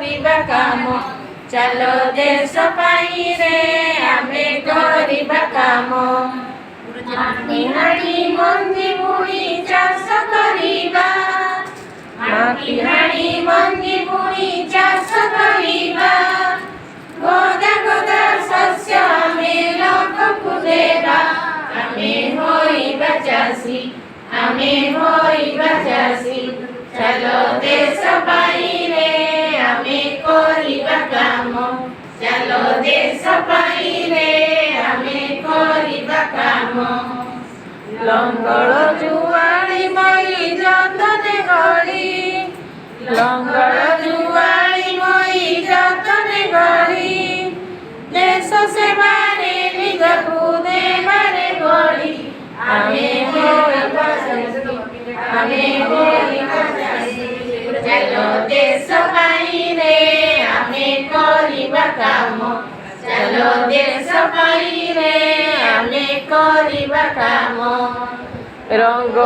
କରିବା କାମ ଚାଲ ଦେଶ ପାଇଁ ରେ ଆମେ କରିବା କାମ। ମାଟି ହାଣି ମଞ୍ଜି ବୁଣି ଚାଷ କରିବା, ମାଟି ହାଣି ମଞ୍ଜି ବୁଣି ଚାଷ କରିବା, ଗଦା ଗଦା ଶସ୍ୟ ଆମେ ଲୋକକୁ ଦେବା, ଆମେ ହୋଇବା ଚାଷୀ, ଆମେ ହୋଇବା ଚାଷୀ। ଚାଲ ଦେଶ ପାଇଁ ରେ ଆମେ କରିବା କାମ, ଚାଲ ଦେଶ ପାଇଁ ରେ ଆମେ କରିବା କାମ। ଲଙ୍ଗଳ ଜୁଆଳି ମଇ ଯତନେ ଗଳି, ଲଙ୍ଗଳ ଜୁଆଳି ମଇ ଯତନେ ଗଳି, ଦେଶ ସେବାରେ ନିଜକୁ ଦେବାରେ ଗଳି, ଆମେ ହୋଇବା ଚାଷୀ, ଆମେ ହୋଇବା ଚାଷୀ। ଚାଲ ଦେଶ ପାଇଁ ରେ ଆମେ କରିବା କାମ, ଚାଲ ଦେଶ ପାଇଁ ରେ ଆମେ କରିବା କାମ। ରଙ୍ଗ